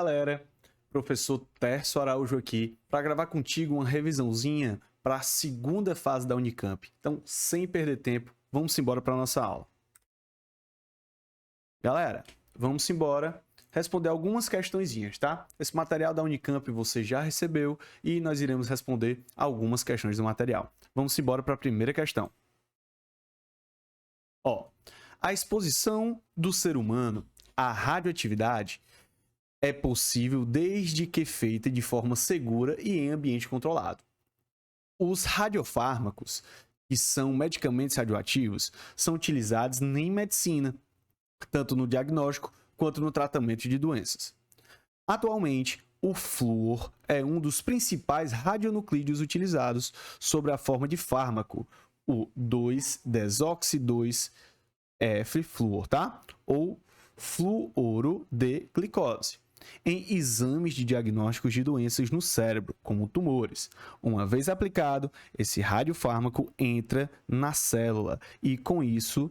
Galera, professor Tércio Araújo aqui para gravar contigo uma revisãozinha para a segunda fase da Unicamp. Então, sem perder tempo, vamos embora para nossa aula. Galera, vamos embora responder algumas questõezinhas, tá? Esse material da Unicamp você já recebeu e nós iremos responder algumas questões do material. Vamos embora para a primeira questão. A exposição do ser humano à radioatividade é possível desde que feita de forma segura e em ambiente controlado. Os radiofármacos, que são medicamentos radioativos, são utilizados em medicina, tanto no diagnóstico quanto no tratamento de doenças. Atualmente, o flúor é um dos principais radionuclídeos utilizados sob a forma de fármaco, o 2-desoxi-2-F-flúor, tá? Ou fluoro de glicose, em exames de diagnósticos de doenças no cérebro, como tumores. Uma vez aplicado, esse radiofármaco entra na célula e, com isso,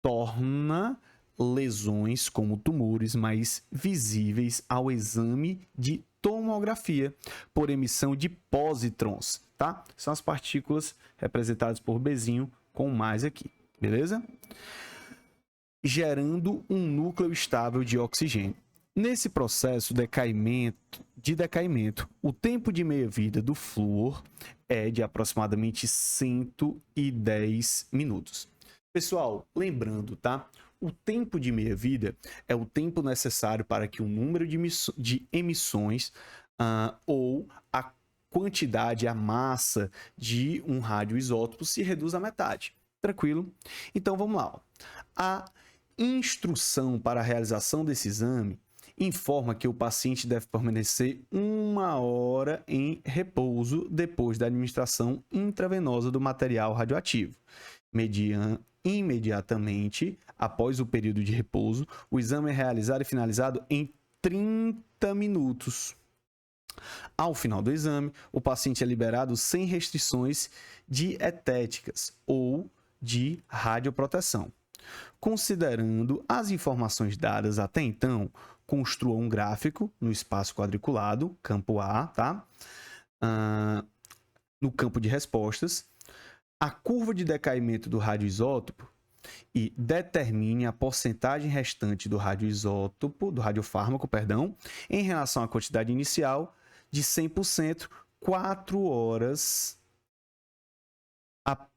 torna lesões como tumores mais visíveis ao exame de tomografia por emissão de pósitrons, tá? São as partículas representadas por Bzinho com mais aqui, beleza? Gerando um núcleo estável de oxigênio. Nesse processo de decaimento, o tempo de meia-vida do flúor é de aproximadamente 110 minutos. Pessoal, lembrando, tá? O tempo de meia-vida é o tempo necessário para que o número de emissões ou a quantidade, a massa de um radioisótopo se reduz à metade. Tranquilo? Então, vamos lá. A instrução para a realização desse exame informa que o paciente deve permanecer 1 hora em repouso depois da administração intravenosa do material radioativo. Imediatamente após o período de repouso, o exame é realizado e finalizado em 30 minutos. Ao final do exame, o paciente é liberado sem restrições dietéticas ou de radioproteção. Considerando as informações dadas até então, construa um gráfico no espaço quadriculado, campo A, tá? No campo de respostas, a curva de decaimento do radioisótopo e determine a porcentagem restante do radiofármaco, em relação à quantidade inicial de 100%, 4 horas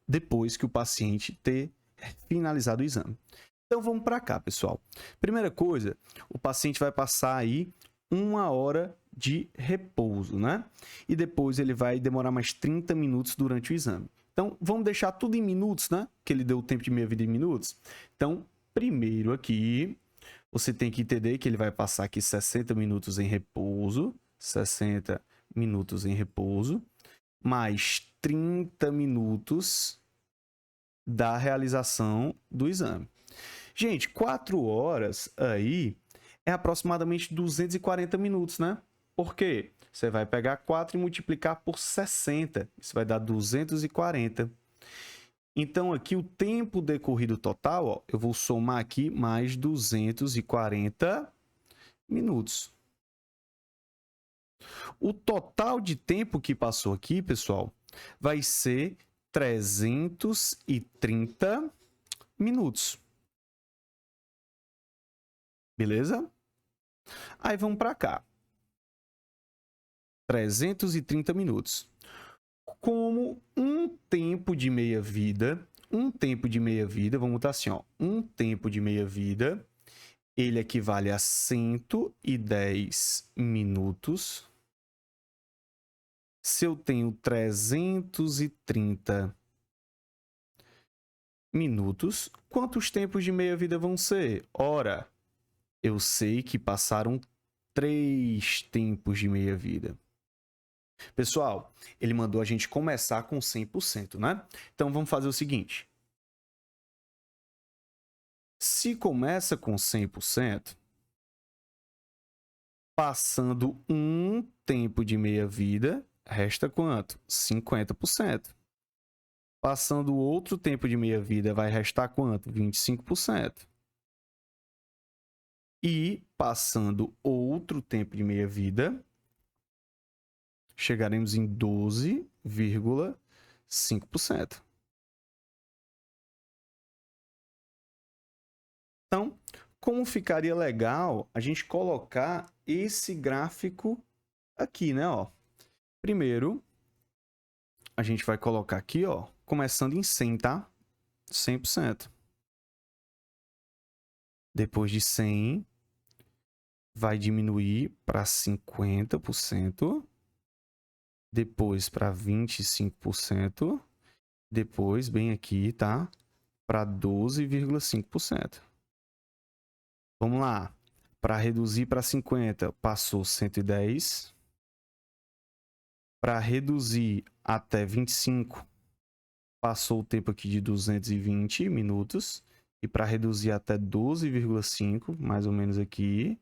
depois que o paciente ter finalizado o exame. Então vamos para cá, pessoal. Primeira coisa, o paciente vai passar aí 1 hora de repouso, né? E depois ele vai demorar mais 30 minutos durante o exame. Então vamos deixar tudo em minutos, né? Que ele deu o tempo de meia-vida em minutos. Então, primeiro aqui, você tem que entender que ele vai passar aqui 60 minutos em repouso, 60 minutos em repouso, mais 30 minutos da realização do exame. Gente, 4 horas aí é aproximadamente 240 minutos, né? Por quê? Você vai pegar 4 e multiplicar por 60. Isso vai dar 240. Então, aqui o tempo decorrido total, ó, eu vou somar aqui mais 240 minutos. O total de tempo que passou aqui, pessoal, vai ser 330 minutos. Beleza? Aí vamos para cá. 330 minutos. Como um tempo de meia-vida, vamos botar assim, ó, um tempo de meia-vida, ele equivale a 110 minutos. Se eu tenho 330 minutos, quantos tempos de meia-vida vão ser? Ora, eu sei que passaram 3 tempos de meia-vida. Pessoal, ele mandou a gente começar com 100%, né? Então, vamos fazer o seguinte. Se começa com 100%, passando um tempo de meia-vida, resta quanto? 50%. Passando outro tempo de meia-vida, vai restar quanto? 25%. E passando outro tempo de meia-vida, chegaremos em 12,5%. Então, como ficaria legal a gente colocar esse gráfico aqui, né? Ó. Primeiro, a gente vai colocar aqui, ó, começando em 100, tá? 100%. Depois de 100, vai diminuir para 50%. Depois para 25%. Depois, bem aqui, tá? Para 12,5%. Vamos lá. Para reduzir para 50, passou 110. Para reduzir até 25, passou o tempo aqui de 220 minutos. E para reduzir até 12,5, mais ou menos aqui,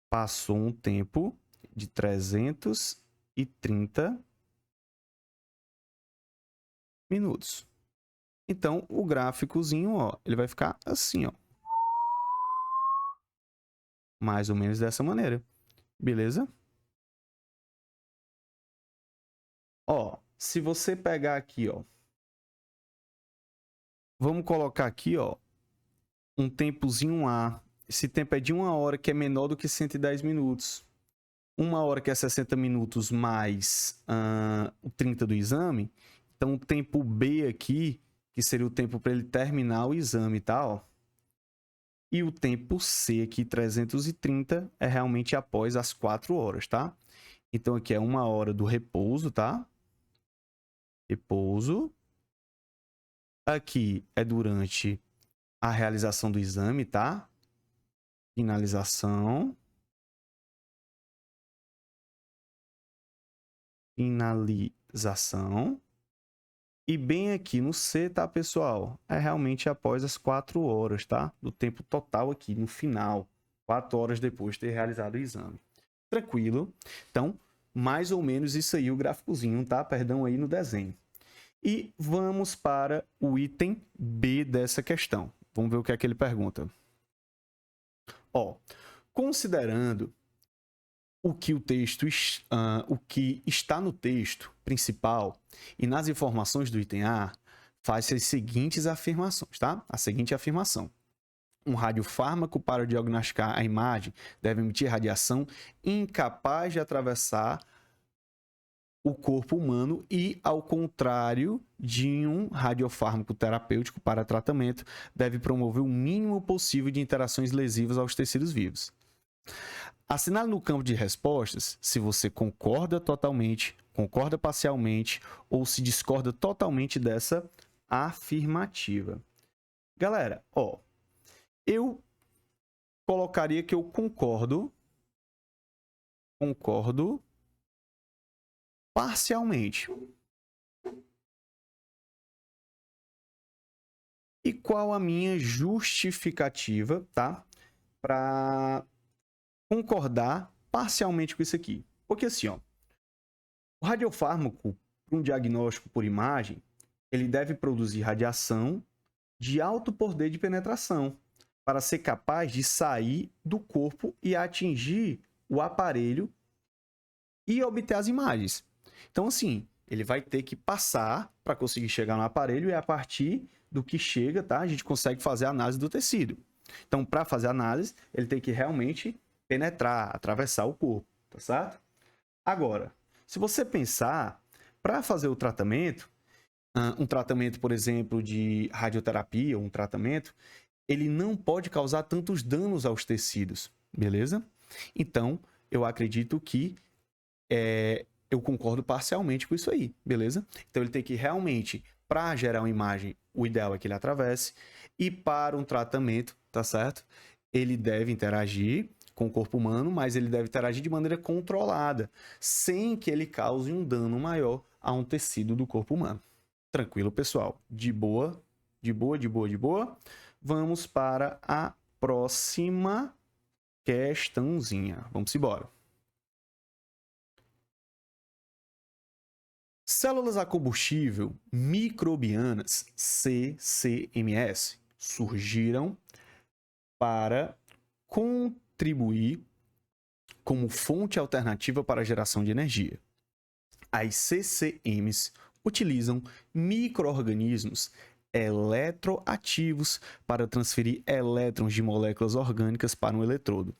passou um tempo de 330 minutos. Então, o gráficozinho, ó, ele vai ficar assim, ó. Mais ou menos dessa maneira. Beleza? Ó, se você pegar aqui, ó. Vamos colocar aqui, ó, um tempozinho A. Esse tempo é de 1 hora, que é menor do que 110 minutos. 1 hora, que é 60 minutos, mais o 30 do exame. Então, o tempo B aqui, que seria o tempo para ele terminar o exame, tá? Ó. E o tempo C aqui, 330, é realmente após as 4 horas, tá? Então, aqui é 1 hora do repouso, tá? Repouso. Aqui é durante a realização do exame, tá? Finalização. Finalização. E bem aqui no C, tá, pessoal? É realmente após as 4 horas, tá? Do tempo total aqui, no final. 4 horas depois de ter realizado o exame. Tranquilo? Então, mais ou menos isso aí, o gráficozinho, tá? Perdão aí no desenho. E vamos para o item B dessa questão. Vamos ver o que é que ele pergunta. Ó, considerando o que o que está no texto principal e nas informações do item A, faz as seguintes afirmações, tá? A seguinte afirmação. Um radiofármaco para diagnosticar a imagem deve emitir radiação incapaz de atravessar o corpo humano e, ao contrário de um radiofármaco terapêutico para tratamento, deve promover o mínimo possível de interações lesivas aos tecidos vivos. Assinale no campo de respostas se você concorda totalmente, concorda parcialmente ou se discorda totalmente dessa afirmativa. Galera, ó, eu colocaria que eu concordo parcialmente. E qual a minha justificativa, tá? Para concordar parcialmente com isso aqui. Porque assim, ó, o radiofármaco, para um diagnóstico por imagem, ele deve produzir radiação de alto poder de penetração para ser capaz de sair do corpo e atingir o aparelho e obter as imagens. Então, assim, ele vai ter que passar para conseguir chegar no aparelho e a partir do que chega, tá? A gente consegue fazer a análise do tecido. Então, para fazer a análise, ele tem que realmente penetrar, atravessar o corpo, tá certo? Agora, se você pensar, para fazer o tratamento, um tratamento, por exemplo, de radioterapia, um tratamento, ele não pode causar tantos danos aos tecidos, beleza? Então, eu acredito que eu concordo parcialmente com isso aí, beleza? Então, ele tem que realmente, para gerar uma imagem, o ideal é que ele atravesse, e para um tratamento, tá certo? Ele deve interagir com o corpo humano, mas ele deve interagir de maneira controlada, sem que ele cause um dano maior a um tecido do corpo humano. Tranquilo, pessoal? De boa, de boa, de boa, de boa. Vamos para a próxima questãozinha. Vamos embora. Células a combustível microbianas, CCMS, surgiram para contribuir como fonte alternativa para a geração de energia. As CCMs utilizam micro-organismos eletroativos para transferir elétrons de moléculas orgânicas para um eletrodo.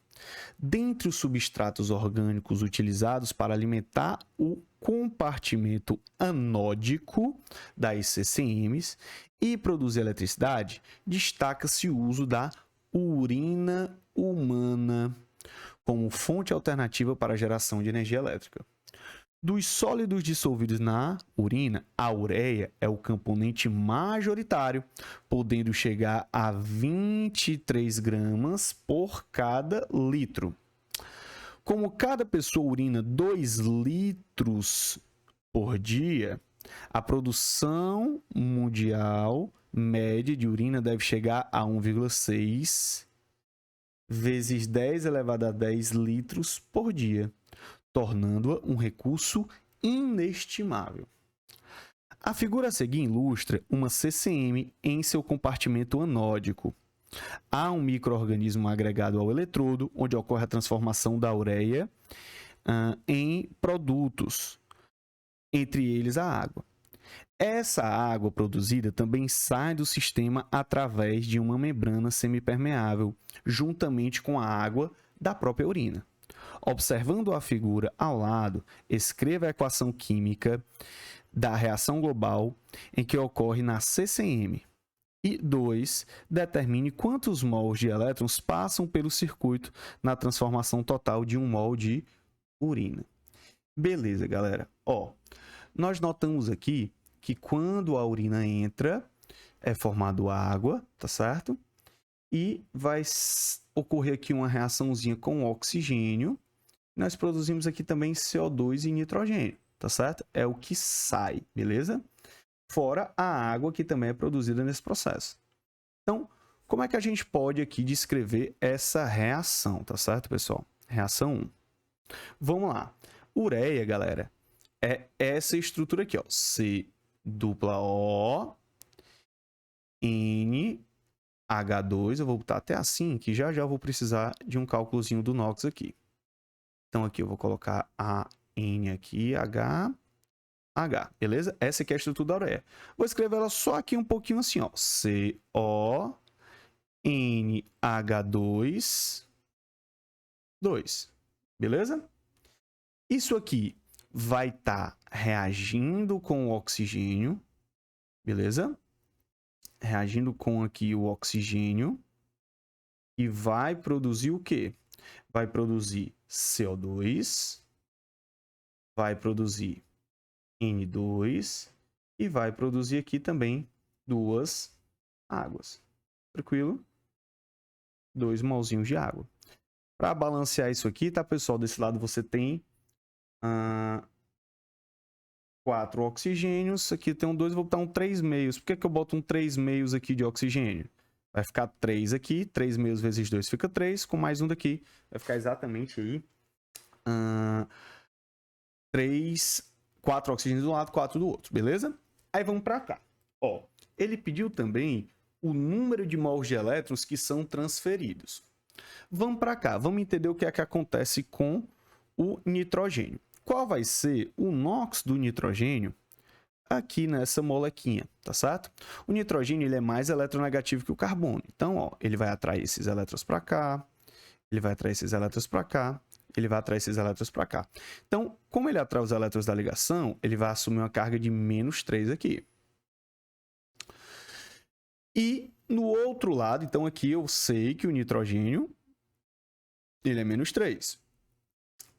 Dentre os substratos orgânicos utilizados para alimentar o compartimento anódico das CCMs e produzir eletricidade, destaca-se o uso da urina humana como fonte alternativa para a geração de energia elétrica. Dos sólidos dissolvidos na urina, a ureia é o componente majoritário, podendo chegar a 23 gramas por cada litro. Como cada pessoa urina 2 litros por dia, a produção mundial média de urina deve chegar a 1,6 vezes 10 elevado a 10 litros por dia, tornando-a um recurso inestimável. A figura a seguir ilustra uma CCM em seu compartimento anódico. Há um micro-organismo agregado ao eletrodo, onde ocorre a transformação da ureia em produtos, entre eles a água. Essa água produzida também sai do sistema através de uma membrana semipermeável, juntamente com a água da própria urina. Observando a figura ao lado, escreva a equação química da reação global em que ocorre na CCM. E 2. Determine quantos mols de elétrons passam pelo circuito na transformação total de 1 mol de urina. Beleza, galera. Nós notamos aqui que quando a urina entra, é formado água, tá certo? E vai ocorrer aqui uma reaçãozinha com oxigênio. Nós produzimos aqui também CO2 e nitrogênio, tá certo? É o que sai, beleza? Fora a água que também é produzida nesse processo. Então, como é que a gente pode aqui descrever essa reação, tá certo, pessoal? Reação 1. Vamos lá. Ureia, galera, é essa estrutura aqui, ó. C-O, N, H2. Eu vou botar até assim, que já já eu vou precisar de um cálculozinho do NOx aqui. Então, aqui eu vou colocar a N aqui, H, beleza? Essa aqui é a estrutura da ureia. Vou escrever ela só aqui um pouquinho assim, ó. CO, N, H2, 2. Beleza? Isso aqui vai estar reagindo com o oxigênio, beleza? Reagindo com aqui o oxigênio e vai produzir o quê? Vai produzir CO2, vai produzir N2 e vai produzir aqui também 2 águas. Tranquilo? 2 molzinhos de água. Para balancear isso aqui, tá, pessoal? Desse lado você tem 4 oxigênios. Aqui tem um 2, vou botar um 3 meios. Por que eu boto um 3 meios aqui de oxigênio? Vai ficar 3 aqui, 3 meios vezes 2 fica 3, com mais um daqui, vai ficar exatamente aí 4 oxigênios de um lado, 4 do outro, beleza? Aí vamos para cá. Ele pediu também o número de mols de elétrons que são transferidos. Vamos para cá, vamos entender o que é que acontece com o nitrogênio. Qual vai ser o NOx do nitrogênio aqui nessa molequinha, tá certo? O nitrogênio ele é mais eletronegativo que o carbono. Então, ele vai atrair esses elétrons para cá, ele vai atrair esses elétrons para cá, ele vai atrair esses elétrons para cá. Então, como ele atrai os elétrons da ligação, ele vai assumir uma carga de -3 aqui. E no outro lado, então aqui eu sei que o nitrogênio ele é -3.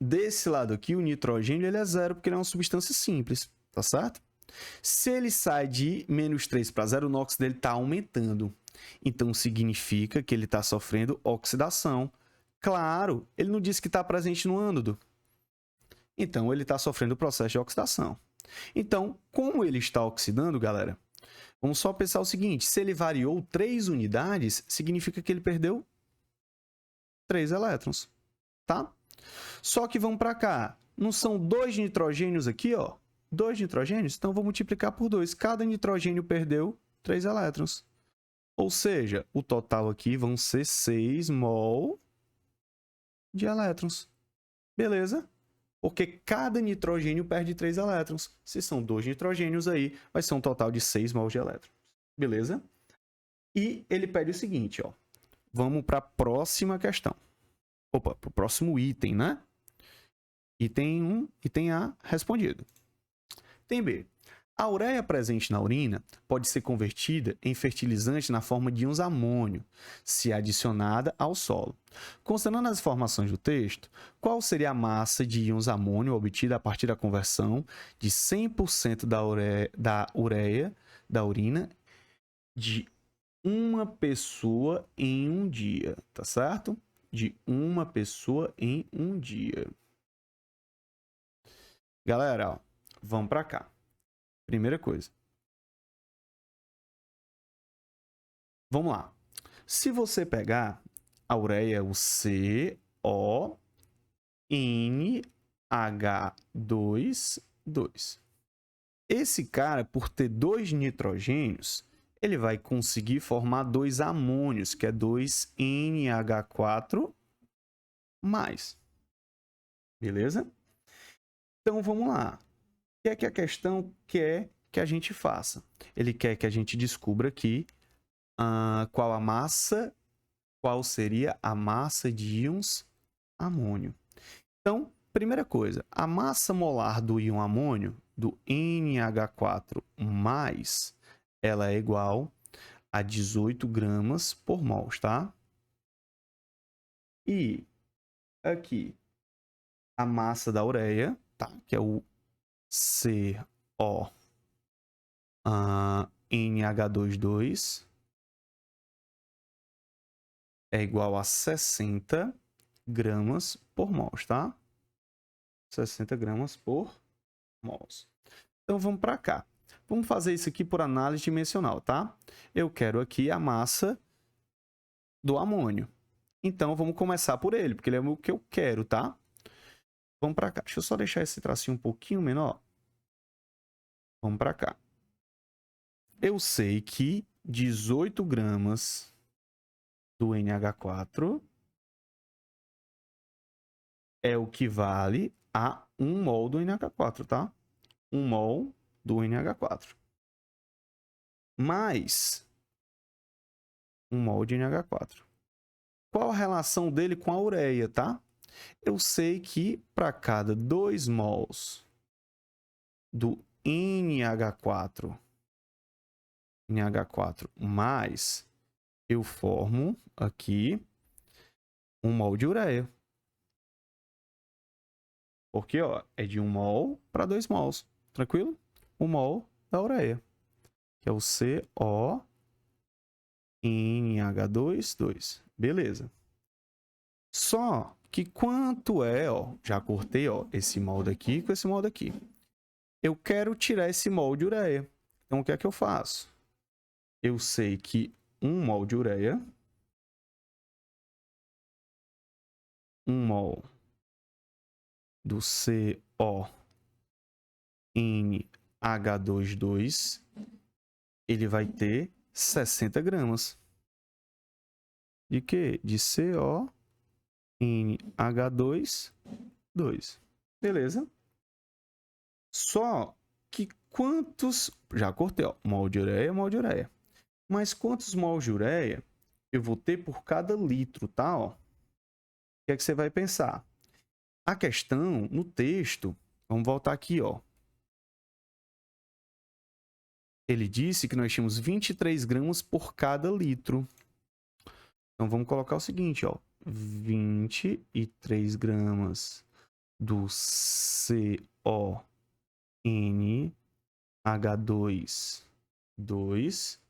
Desse lado aqui, o nitrogênio ele é 0, porque ele é uma substância simples, tá certo? Se ele sai de -3 para 0, o NOx dele está aumentando. Então, significa que ele está sofrendo oxidação. Claro, ele não disse que está presente no ânodo. Então, ele está sofrendo o processo de oxidação. Então, como ele está oxidando, galera, vamos só pensar o seguinte. Se ele variou 3 unidades, significa que ele perdeu 3 elétrons, tá? Só que vamos para cá. Não são 2 nitrogênios aqui, ó? 2 nitrogênios? Então, vou multiplicar por 2. Cada nitrogênio perdeu 3 elétrons. Ou seja, o total aqui vão ser 6 mol de elétrons. Beleza? Porque cada nitrogênio perde 3 elétrons. Se são 2 nitrogênios aí, vai ser um total de 6 mols de elétrons. Beleza? E ele pede o seguinte, ó. Vamos para a próxima questão. Opa, para o próximo item, né? Item 1, item A, respondido. Item B. A ureia presente na urina pode ser convertida em fertilizante na forma de íons amônio, se adicionada ao solo. Considerando as informações do texto, qual seria a massa de íons amônio obtida a partir da conversão de 100% da ureia da urina de uma pessoa em um dia, tá certo? De uma pessoa em um dia. Galera, ó, vamos para cá. Primeira coisa. Vamos lá. Se você pegar a ureia, o CONH2. Esse cara, por ter 2 nitrogênios, ele vai conseguir formar 2 amônios, que é 2NH4+. Beleza? Então, vamos lá. O que é que a questão quer que a gente faça? Ele quer que a gente descubra aqui qual seria a massa de íons amônio. Então, primeira coisa, a massa molar do íon amônio, do NH4+, ela é igual a 18 gramas por mol, tá? E aqui, a massa da ureia, tá? Que é o CONH2+, é igual a 60 gramas por mol, tá? 60 gramas por mol. Então, vamos para cá. Vamos fazer isso aqui por análise dimensional, tá? Eu quero aqui a massa do amônio. Então, vamos começar por ele, porque ele é o que eu quero, tá? Vamos para cá. Deixa eu só deixar esse tracinho um pouquinho menor. Vamos para cá. Eu sei que 18 gramas do NH4 é o que vale a 1 mol do NH4, tá? 1 mol do NH4. Mais 1 mol de NH4. Qual a relação dele com a ureia, tá? Eu sei que para cada 2 mols do NH4 mais, eu formo aqui 1 mol de ureia. Porque, ó, é de 1 mol para 2 mols. Tranquilo? 1 mol da ureia. Que é o CONH2. Beleza. Só que quanto é, ó, já cortei, ó, esse mol daqui com esse mol daqui. Eu quero tirar esse mol de ureia. Então, o que é que eu faço? Eu sei que 1 mol de ureia, 1 mol do CONH2, ele vai ter 60 gramas. De quê? De CONH2. Beleza? Só que quantos... Já cortei, ó. Mol de ureia, mol de ureia. Mas quantos mols de ureia eu vou ter por cada litro, tá? Ó. O que é que você vai pensar? A questão, no texto... Vamos voltar aqui, ó. Ele disse que nós tínhamos 23 gramas por cada litro. Então, vamos colocar o seguinte, ó. 23 gramas do CONH2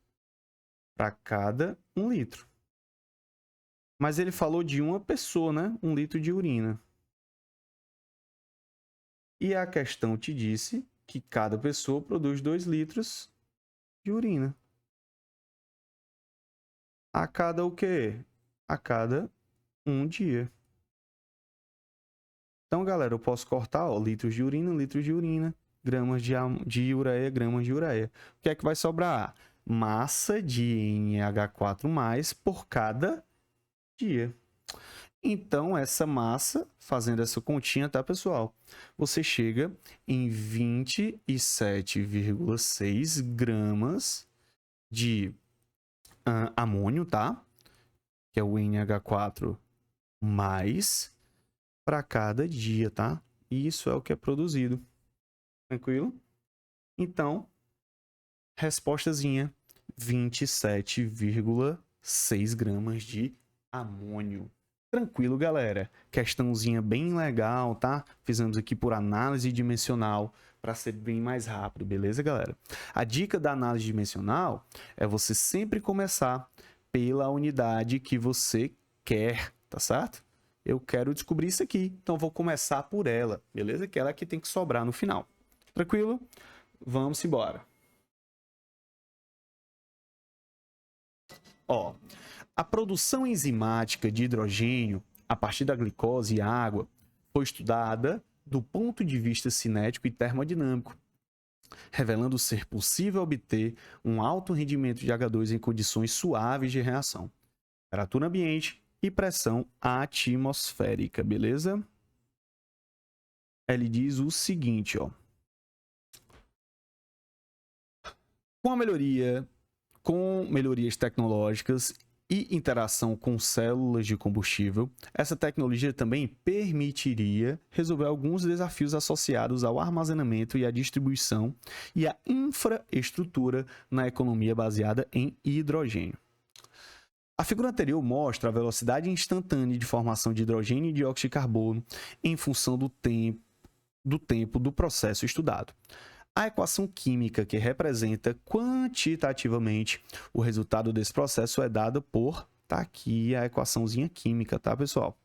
para cada 1 litro. Mas ele falou de uma pessoa, né? 1 litro de urina. E a questão te disse que cada pessoa produz 2 litros de urina. A cada o quê? A cada 1 dia. Então, galera, eu posso cortar, ó, litros de urina, gramas de ureia, gramas de ureia. O que é que vai sobrar? Massa de NH4+ por cada dia. Então, essa massa, fazendo essa continha, tá, pessoal? Você chega em 27,6 gramas de amônio, tá? Que é o NH4+, para cada dia, tá? E isso é o que é produzido. Tranquilo? Então, respostazinha, 27,6 gramas de amônio. Tranquilo, galera. Questãozinha bem legal, tá? Fizemos aqui por análise dimensional para ser bem mais rápido, beleza, galera? A dica da análise dimensional é você sempre começar pela unidade que você quer, tá certo? Eu quero descobrir isso aqui, então vou começar por ela, beleza? Que ela que tem que sobrar no final. Tranquilo? Vamos embora. Ó, a produção enzimática de hidrogênio a partir da glicose e água foi estudada do ponto de vista cinético e termodinâmico, revelando ser possível obter um alto rendimento de H2 em condições suaves de reação, temperatura ambiente e pressão atmosférica, beleza? Ele diz o seguinte, ó. Com melhorias tecnológicas e interação com células de combustível, essa tecnologia também permitiria resolver alguns desafios associados ao armazenamento e à distribuição e à infraestrutura na economia baseada em hidrogênio. A figura anterior mostra a velocidade instantânea de formação de hidrogênio e dióxido de carbono em função do tempo do processo estudado. A equação química que representa quantitativamente o resultado desse processo é dada por... Tá aqui a equaçãozinha química, tá, pessoal?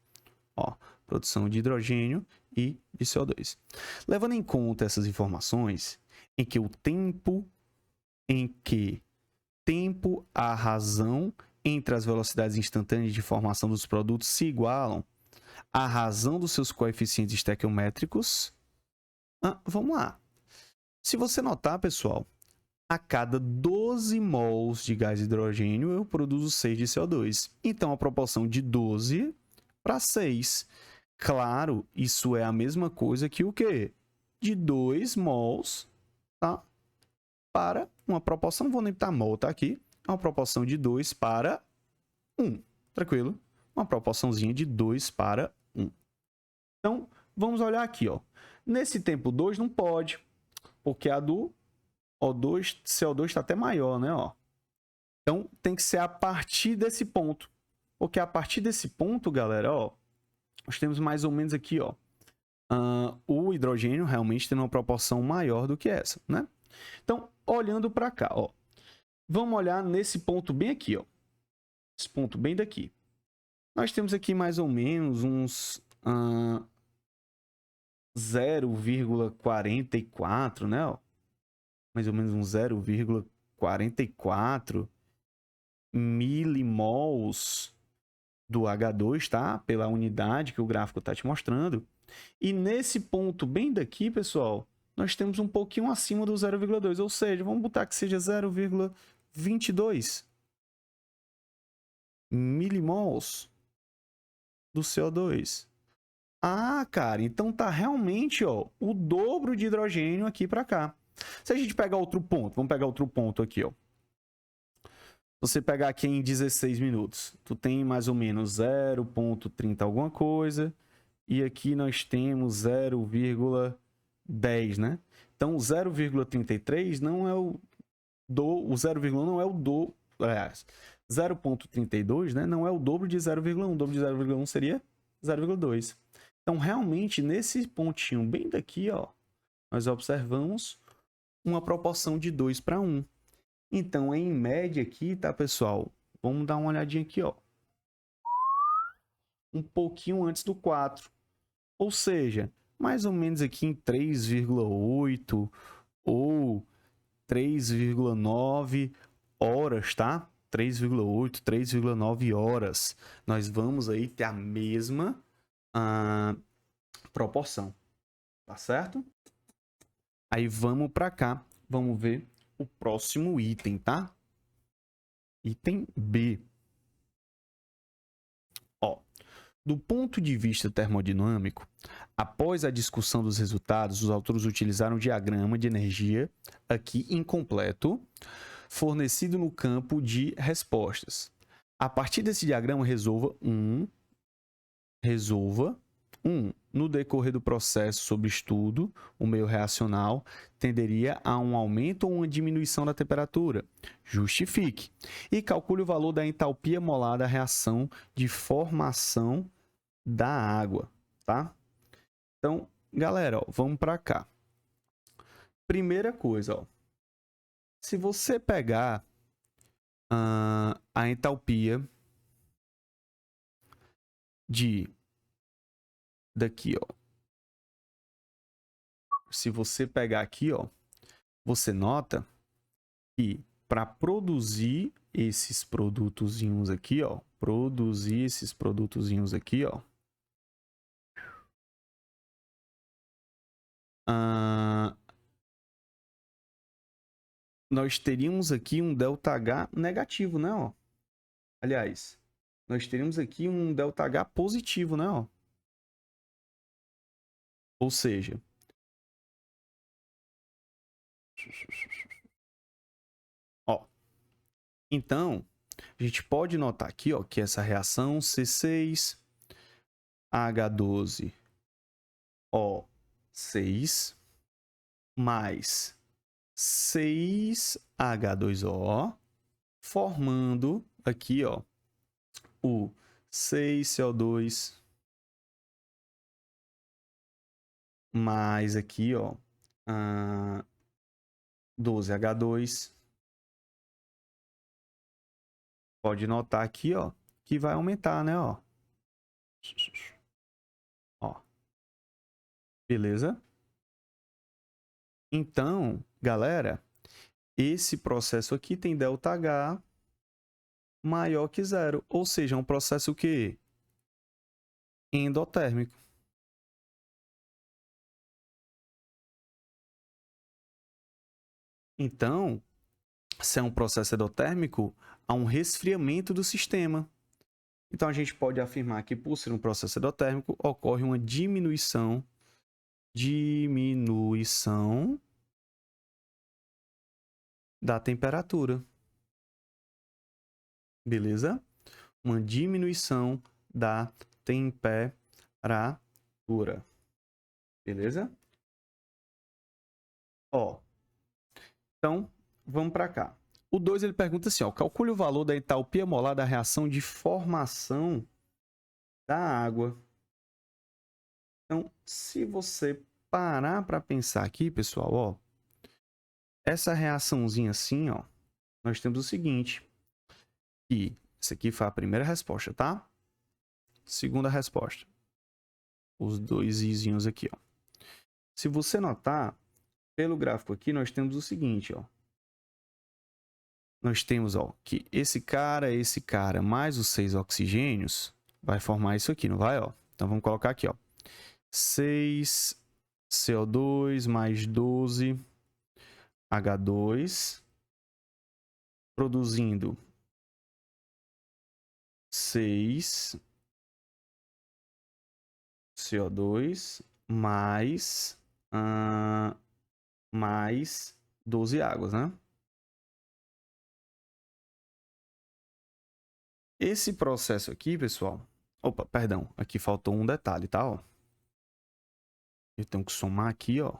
Ó, produção de hidrogênio e de CO2. Levando em conta essas informações, em que a razão entre as velocidades instantâneas de formação dos produtos se igualam à razão dos seus coeficientes estequiométricos. Vamos lá. Se você notar, pessoal, a cada 12 mols de gás de hidrogênio, eu produzo 6 de CO2. Então, a proporção de 12 para 6. Claro, isso é a mesma coisa que o quê? De 2 mols, tá? Para uma proporção, não vou nem botar mol, tá aqui? É uma proporção de 2 para 1. Tranquilo? Uma proporçãozinha de 2 para 1. Então, vamos olhar aqui, ó. Nesse tempo 2 não pode, porque a do O2, CO2 está até maior, né? Ó. Então, tem que ser a partir desse ponto. Porque a partir desse ponto, galera, ó, nós temos mais ou menos aqui, ó, o hidrogênio realmente tem uma proporção maior do que essa, né? Então, olhando para cá, ó, vamos olhar nesse ponto bem aqui, ó. Esse ponto bem daqui. Nós temos aqui mais ou menos uns 0,44, né? Ó. Mais ou menos uns 0,44 milimols do H2, tá? Pela unidade que o gráfico está te mostrando. E nesse ponto bem daqui, pessoal, nós temos um pouquinho acima do 0,2, ou seja, vamos botar que seja 0,22 milimols do CO2. Cara, então tá realmente, ó, o dobro de hidrogênio aqui para cá. Se a gente pegar outro ponto, vamos pegar outro ponto aqui, ó. Você pegar aqui em 16 minutos, tu tem mais ou menos 0,30 alguma coisa, e aqui nós temos 0,10, né? Então, 0,33 não é o 0,1 não é o do, aliás, 0,32, né? Não é o dobro de 0,1. O dobro de 0,1 seria 0,2. Então, realmente, nesse pontinho bem daqui, ó, nós observamos uma proporção de 2 para 1. Então, em média aqui, tá, pessoal? Vamos dar uma olhadinha aqui, ó. Um pouquinho antes do 4. Ou seja, mais ou menos aqui em 3,8 ou 3,9 horas, tá? 3,8, 3,9 horas. Nós vamos aí ter a mesma proporção, tá certo? Aí vamos para cá, vamos ver o próximo item, tá? Item B. Ó, Do ponto de vista termodinâmico, após a discussão dos resultados, os autores utilizaram um diagrama de energia, aqui incompleto, fornecido no campo de respostas. A partir desse diagrama, resolva 1. No decorrer do processo sob estudo, o meio reacional tenderia a um aumento ou uma diminuição da temperatura. Justifique. E calcule o valor da entalpia molar da reação de formação da água, tá? Então, galera, ó, vamos para cá. Primeira coisa, ó, se você pegar a entalpia daqui, ó. Se você pegar aqui, ó, você nota que para produzir esses produtozinhos aqui, ó, nós teríamos aqui um ΔH negativo, né? Ó? Aliás, nós teríamos aqui um ΔH positivo, né? Ó? Ou seja, ó, então, a gente pode notar aqui, ó, que essa reação C6H12O6 mais 6H2O, formando aqui, ó, o 6CO2 mais aqui, ó, 12H2. Pode notar aqui, ó, que vai aumentar, né, ó. Ó. Beleza? Então, galera, esse processo aqui tem ΔH maior que zero, ou seja, é um processo o quê? Endotérmico. Então, se é um processo endotérmico, há um resfriamento do sistema. Então, a gente pode afirmar que, por ser um processo endotérmico, ocorre uma diminuição da temperatura. Beleza? Uma diminuição da temperatura. Beleza? Ó. Então, vamos para cá. O 2 ele pergunta assim, ó, calcule o valor da entalpia molar da reação de formação da água. Então, se você parar para pensar aqui, pessoal, ó, essa reaçãozinha assim, ó, nós temos o seguinte, que essa aqui foi a primeira resposta, tá? Segunda resposta. Os dois izinhos aqui, ó. Se você notar, pelo gráfico aqui, nós temos o seguinte, ó. Nós temos, ó, que esse cara, mais os 6 oxigênios, vai formar isso aqui, não vai, ó? Então, vamos colocar aqui, ó. 6 CO2 mais 12 H2, produzindo 6 CO2 mais 12 águas, né? Esse processo aqui, pessoal... Opa, perdão. Aqui faltou um detalhe, tá? Ó. Eu tenho que somar aqui, ó.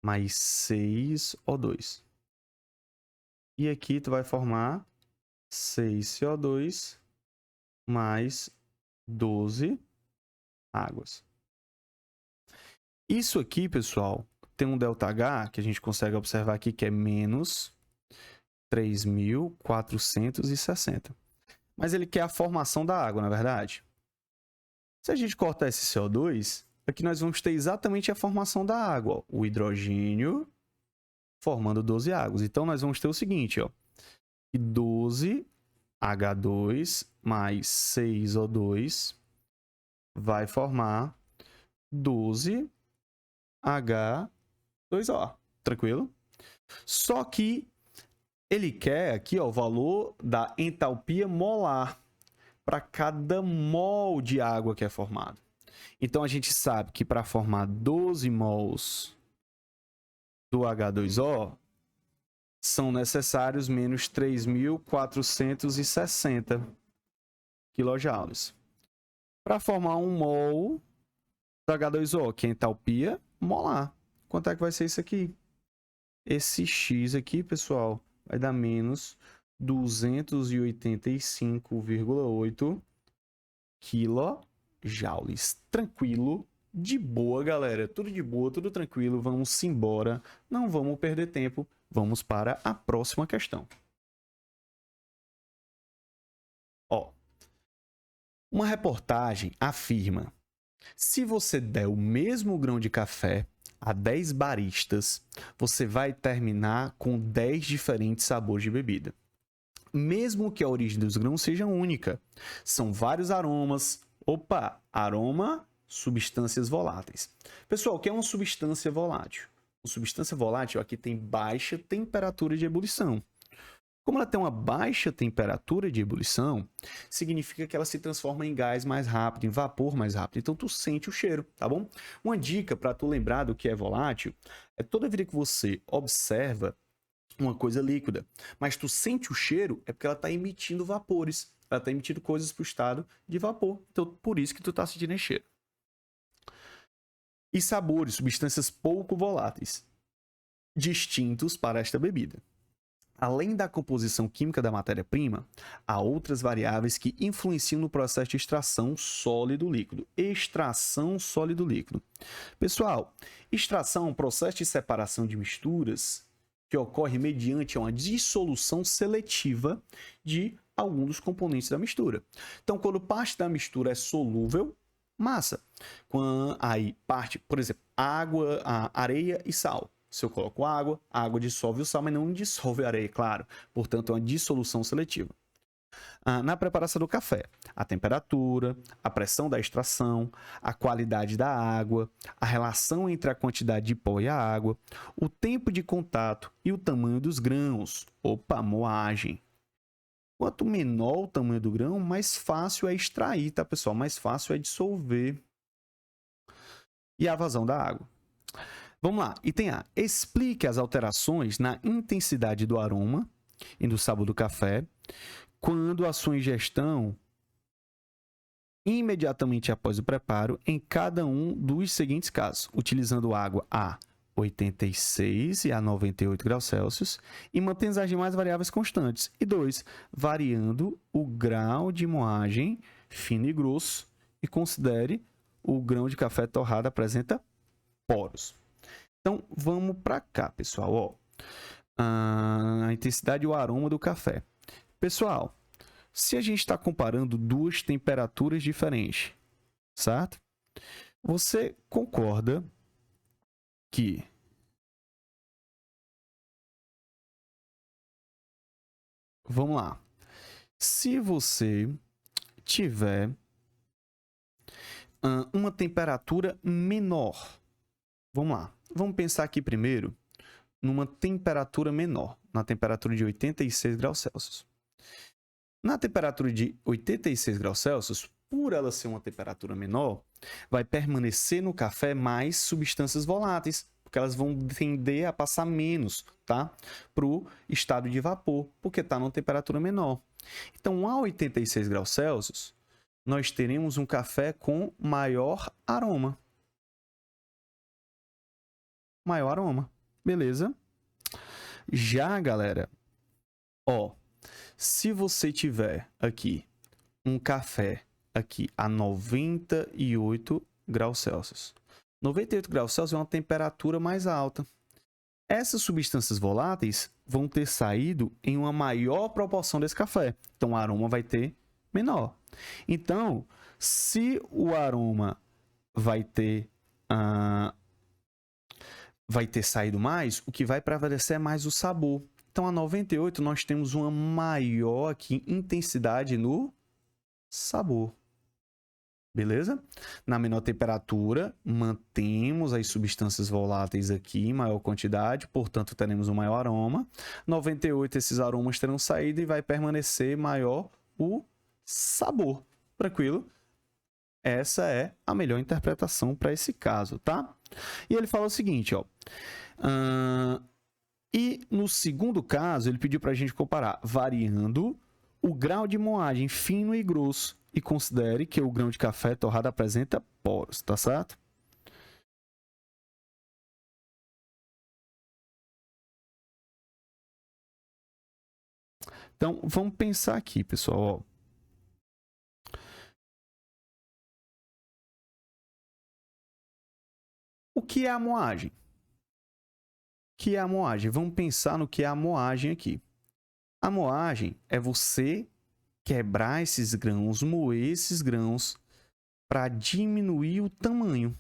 Mais 6 O2. E aqui tu vai formar 6 CO2 mais 12 águas. Isso aqui, pessoal, tem um ΔH que a gente consegue observar aqui que é menos 3.460. Mas ele quer a formação da água, na verdade. Se a gente cortar esse CO2, aqui nós vamos ter exatamente a formação da água. Ó. O hidrogênio formando 12 águas. Então, nós vamos ter o seguinte, ó. 12H2 mais 6O2 vai formar 12H2O. Tranquilo? Só que ele quer aqui, ó, o valor da entalpia molar. para cada mol de água que é formado. Então, a gente sabe que para formar 12 mols do H2O, são necessários menos 3.460 kJ. Para formar 1 mol do H2O, que é entalpia molar. Quanto é que vai ser isso aqui? Esse X aqui, pessoal, vai dar menos 285,8 kJ. Tranquilo, de boa, galera. Tudo de boa, tudo tranquilo. Vamos embora. Não vamos perder tempo. Vamos para a próxima questão. Ó, uma reportagem afirma: se você der o mesmo grão de café a 10 baristas, você vai terminar com 10 diferentes sabores de bebida. Mesmo que a origem dos grãos seja única, são vários aromas. Opa, aroma, substâncias voláteis. Pessoal, o que é uma substância volátil? Uma substância volátil aqui tem baixa temperatura de ebulição. Como ela tem uma baixa temperatura de ebulição, significa que ela se transforma em gás mais rápido, em vapor mais rápido. Então, tu sente o cheiro, tá bom? Uma dica para tu lembrar do que é volátil é toda vez que você observa uma coisa líquida, mas tu sente o cheiro, é porque ela está emitindo vapores. Ela está emitindo coisas para o estado de vapor. Então, por isso que tu está sentindo esse cheiro. E sabores, substâncias pouco voláteis, distintos para esta bebida. Além da composição química da matéria-prima, há outras variáveis que influenciam no processo de extração sólido-líquido. Extração sólido-líquido. Pessoal, extração é um processo de separação de misturas que ocorre mediante uma dissolução seletiva de algum dos componentes da mistura. Então, quando parte da mistura é solúvel, massa. Quando aí parte, por exemplo, água, areia e sal. Se eu coloco água, a água dissolve o sal, mas não dissolve a areia, claro. Portanto, é uma dissolução seletiva. Na preparação do café, a temperatura, a pressão da extração, a qualidade da água, a relação entre a quantidade de pó e a água, o tempo de contato e o tamanho dos grãos. Opa, moagem. Quanto menor o tamanho do grão, mais fácil é extrair, tá, pessoal? Mais fácil é dissolver. E a vazão da água. Vamos lá, item A. Explique as alterações na intensidade do aroma e do sabor do café quando a sua ingestão imediatamente após o preparo em cada um dos seguintes casos, utilizando água a 86 e a 98 graus Celsius e mantendo as demais variáveis constantes. E 2, variando o grau de moagem fino e grosso e considere o grão de café torrado apresenta poros. Então, vamos para cá, pessoal. Ó, a intensidade e o aroma do café. Pessoal, se a gente está comparando duas temperaturas diferentes, certo? Você concorda que vamos lá. Se você tiver uma temperatura menor, vamos lá. Vamos pensar aqui primeiro numa temperatura menor, na temperatura de 86 graus Celsius. Na temperatura de 86 graus Celsius, por ela ser uma temperatura menor, vai permanecer no café mais substâncias voláteis, porque elas vão tender a passar menos, tá? Para o estado de vapor, porque está numa temperatura menor. Então, a 86 graus Celsius, nós teremos um café com maior aroma. Maior aroma. Beleza? Já, galera, ó, se você tiver aqui um café aqui a 98 graus Celsius. 98 graus Celsius é uma temperatura mais alta. Essas substâncias voláteis vão ter saído em uma maior proporção desse café. Então, o aroma vai ter menor. Então, se o aroma vai ter saído mais, o que vai prevalecer é mais o sabor. Então, a 98 nós temos uma maior aqui intensidade no sabor. Beleza? Na menor temperatura, mantemos as substâncias voláteis aqui em maior quantidade, portanto, teremos um maior aroma. 98, esses aromas terão saído e vai permanecer maior o sabor. Tranquilo? Essa é a melhor interpretação para esse caso, tá? E ele fala o seguinte, ó. E no segundo caso, ele pediu para a gente comparar variando o grau de moagem fino e grosso e considere que o grão de café torrado apresenta poros, tá certo? Então, vamos pensar aqui, pessoal. Ó. O que é a moagem? O que é a moagem? Vamos pensar no que é a moagem aqui. A moagem é você quebrar esses grãos, moer esses grãos para diminuir o tamanho.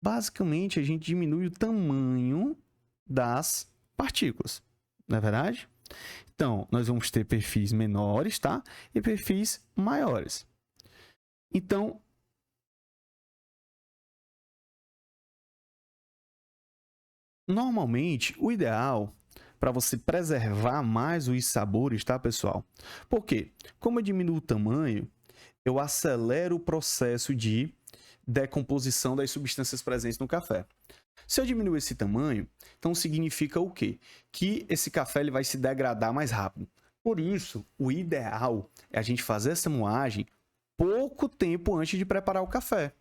Basicamente, a gente diminui o tamanho das partículas, não é verdade? Então, nós vamos ter perfis menores, tá? E perfis maiores. Então, normalmente, o ideal para você preservar mais os sabores, tá, pessoal? Por quê? Como eu diminuo o tamanho, eu acelero o processo de decomposição das substâncias presentes no café. Se eu diminuir esse tamanho, então significa o quê? Que esse café ele vai se degradar mais rápido. Por isso, o ideal é a gente fazer essa moagem pouco tempo antes de preparar o café.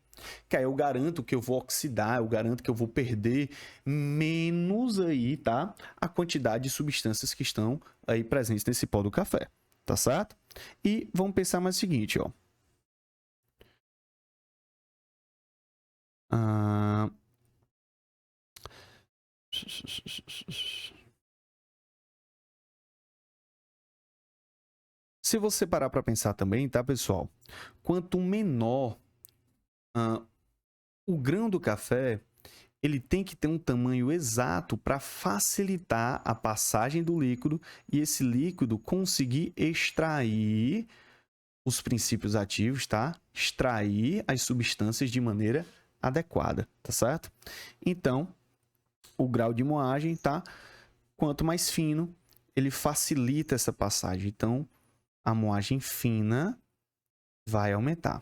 Que aí eu garanto que eu vou oxidar, eu garanto que eu vou perder menos aí, tá? A quantidade de substâncias que estão aí presentes nesse pó do café, tá certo? E vamos pensar mais o seguinte, ó. Se você parar para pensar também, tá, pessoal? Quanto menor o grão do café, ele tem que ter um tamanho exato para facilitar a passagem do líquido e esse líquido conseguir extrair os princípios ativos, tá? Extrair as substâncias de maneira adequada, tá certo? Então, o grau de moagem, tá? Quanto mais fino, ele facilita essa passagem. Então, a moagem fina vai aumentar.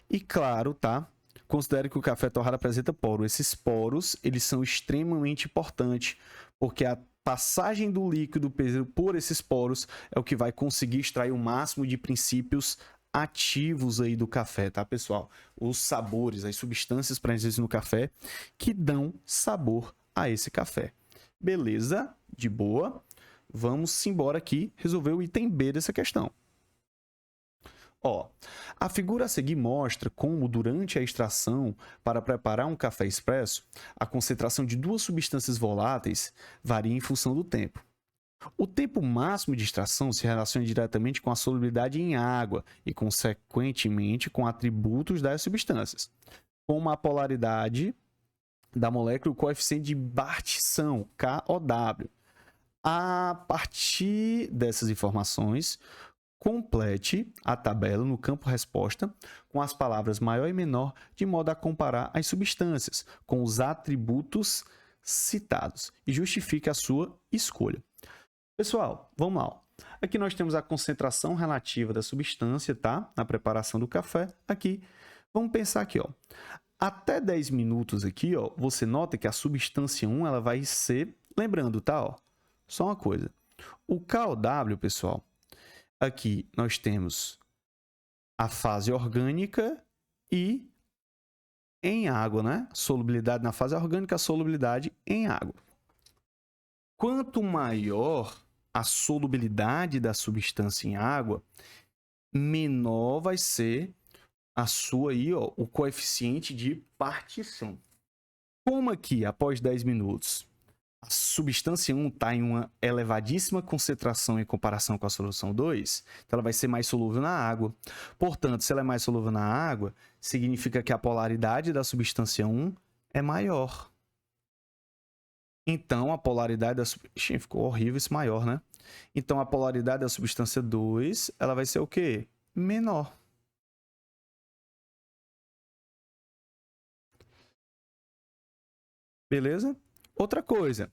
E claro, tá? Considere que o café torrado apresenta poros. Esses poros, eles são extremamente importantes, porque a passagem do líquido por esses poros é o que vai conseguir extrair o máximo de princípios ativos aí do café, tá, pessoal? Os sabores, as substâncias presentes no café que dão sabor a esse café. Beleza? De boa? Vamos embora aqui resolver o item B dessa questão. Ó, a figura a seguir mostra como, durante a extração para preparar um café expresso, a concentração de duas substâncias voláteis varia em função do tempo. O tempo máximo de extração se relaciona diretamente com a solubilidade em água e, consequentemente, com atributos das substâncias, como a polaridade da molécula e o coeficiente de partição, KOW. A partir dessas informações, complete a tabela no campo resposta com as palavras maior e menor, de modo a comparar as substâncias com os atributos citados e justifique a sua escolha. Pessoal, vamos lá. Aqui nós temos a concentração relativa da substância, tá? Na preparação do café. Aqui, vamos pensar aqui, ó. Até 10 minutos aqui, ó, você nota que a substância 1 ela vai ser, lembrando, tá? Ó, só uma coisa. O KOW, pessoal, aqui nós temos a fase orgânica e em água, né? Solubilidade na fase orgânica, solubilidade em água. Quanto maior a solubilidade da substância em água, menor vai ser a sua aí, ó, o coeficiente de partição. Como aqui, após 10 minutos, a substância 1 está em uma elevadíssima concentração em comparação com a solução 2, então ela vai ser mais solúvel na água. Portanto, se ela é mais solúvel na água, significa que a polaridade da substância 1 é maior. Então, a polaridade da... Ficou horrível esse maior, né? Então, a polaridade da substância 2, ela vai ser o quê? Menor. Beleza? Outra coisa.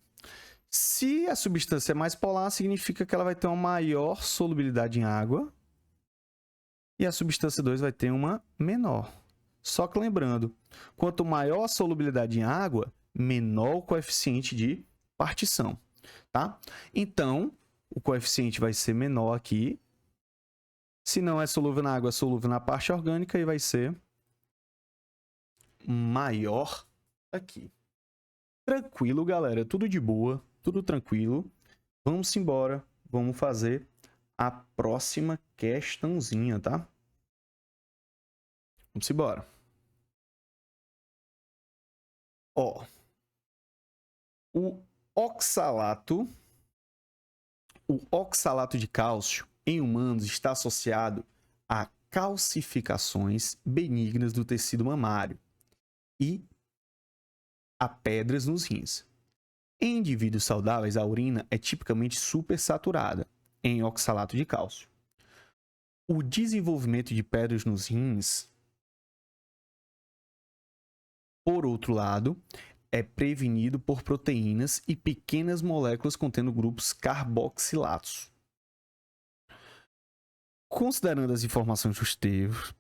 Se a substância é mais polar, significa que ela vai ter uma maior solubilidade em água e a substância 2 vai ter uma menor. Só que lembrando, quanto maior a solubilidade em água, menor o coeficiente de partição, tá? Então, o coeficiente vai ser menor aqui. Se não é solúvel na água, é solúvel na parte orgânica e vai ser maior aqui. Tranquilo, galera. Tudo de boa, tudo tranquilo. Vamos embora. Vamos fazer a próxima questãozinha, tá? Vamos embora. Ó, o oxalato de cálcio em humanos está associado a calcificações benignas do tecido mamário e a pedras nos rins. Em indivíduos saudáveis, a urina é tipicamente supersaturada em oxalato de cálcio. O desenvolvimento de pedras nos rins, por outro lado, é prevenido por proteínas e pequenas moléculas contendo grupos carboxilatos. Considerando as informações dos textos,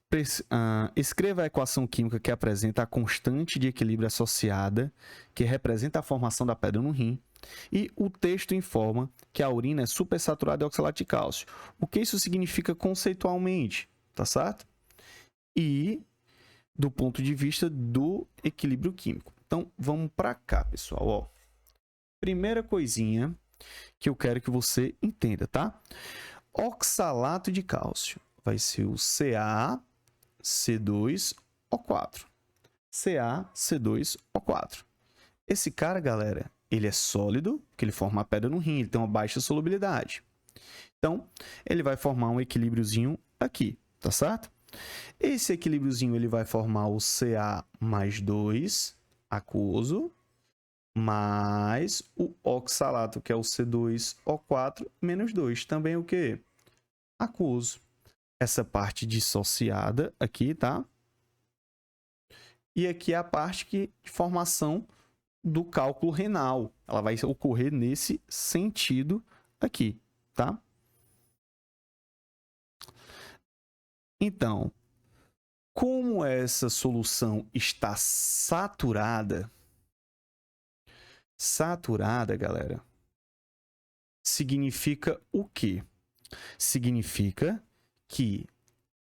escreva a equação química que apresenta a constante de equilíbrio associada, que representa a formação da pedra no rim, e o texto informa que a urina é supersaturada de oxalato de cálcio. O que isso significa conceitualmente, tá certo? E do ponto de vista do equilíbrio químico. Então, vamos para cá, pessoal. Ó. Primeira coisinha que eu quero que você entenda, tá? Oxalato de cálcio vai ser o CaC2O4. CaC2O4. Esse cara, galera, ele é sólido, porque ele forma a pedra no rim, ele tem uma baixa solubilidade. Então, ele vai formar um equilíbriozinho aqui, tá certo? Esse equilíbriozinho ele vai formar o Ca mais 2 aquoso, mais o oxalato, que é o C2O4 menos 2. Também o quê? Aquoso. Essa parte dissociada aqui, tá? E aqui é a parte de formação do cálculo renal. Ela vai ocorrer nesse sentido aqui, tá? Então, como essa solução está saturada, galera, significa o quê? Significa que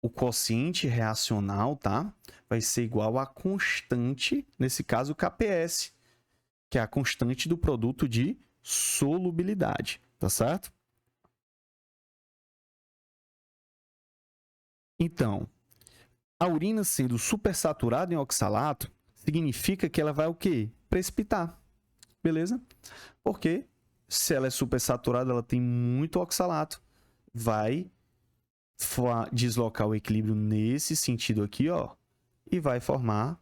o quociente reacional, tá? Vai ser igual à constante, nesse caso, KPS, que é a constante do produto de solubilidade, tá certo? Então, a urina sendo supersaturada em oxalato, significa que ela vai o quê? Precipitar, beleza? Porque se ela é supersaturada, ela tem muito oxalato, vai deslocar o equilíbrio nesse sentido aqui, ó, e vai formar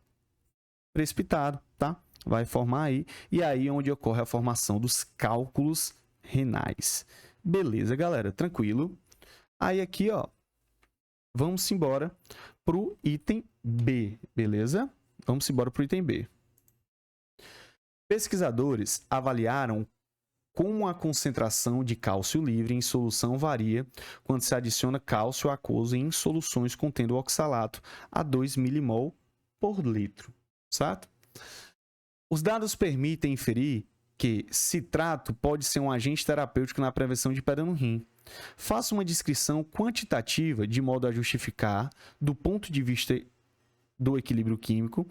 precipitado, tá? Vai formar aí, e aí é onde ocorre a formação dos cálculos renais. Beleza, galera? Tranquilo? Aí aqui, ó, vamos embora para o item B, beleza? Vamos embora para o item B. Pesquisadores avaliaram como a concentração de cálcio livre em solução varia quando se adiciona cálcio aquoso em soluções contendo oxalato a 2 milimol por litro, certo? Os dados permitem inferir que citrato pode ser um agente terapêutico na prevenção de pedra no rim. Faça uma descrição quantitativa de modo a justificar, do ponto de vista do equilíbrio químico,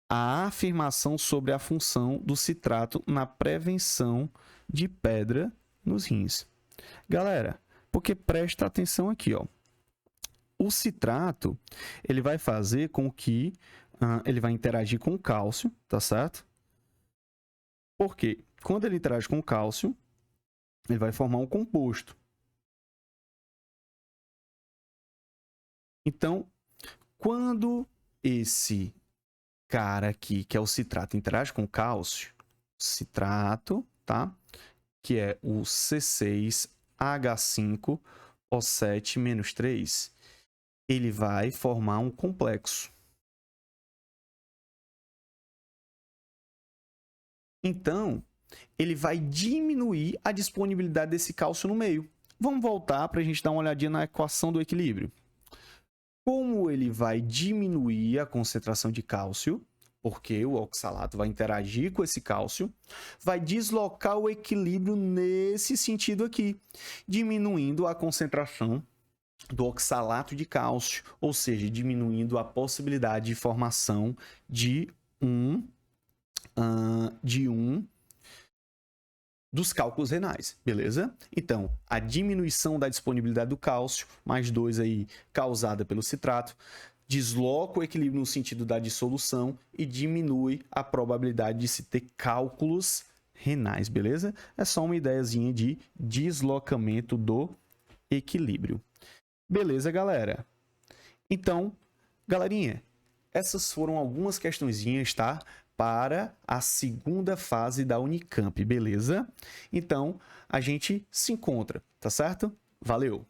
a afirmação sobre a função do citrato na prevenção de pedra nos rins. Galera, porque presta atenção aqui, ó. O citrato, ele vai fazer com que ele vai interagir com o cálcio, tá certo? Porque quando ele interage com o cálcio, ele vai formar um composto. Então, quando esse cara aqui, que é o citrato, interage com o cálcio, citrato, tá? Que é o C6H5O7-3, ele vai formar um complexo. Então, ele vai diminuir a disponibilidade desse cálcio no meio. Vamos voltar para a gente dar uma olhadinha na equação do equilíbrio. como ele vai diminuir a concentração de cálcio, porque o oxalato vai interagir com esse cálcio, vai deslocar o equilíbrio nesse sentido aqui, diminuindo a concentração do oxalato de cálcio, ou seja, diminuindo a possibilidade de formação de um dos cálculos renais, beleza? Então, a diminuição da disponibilidade do cálcio, mais 2 aí, causada pelo citrato, desloca o equilíbrio no sentido da dissolução e diminui a probabilidade de se ter cálculos renais, beleza? É só uma ideiazinha de deslocamento do equilíbrio. Beleza, galera? Então, galerinha, essas foram algumas questõezinhas, tá? Para a segunda fase da Unicamp, beleza? Então, a gente se encontra, tá certo? Valeu!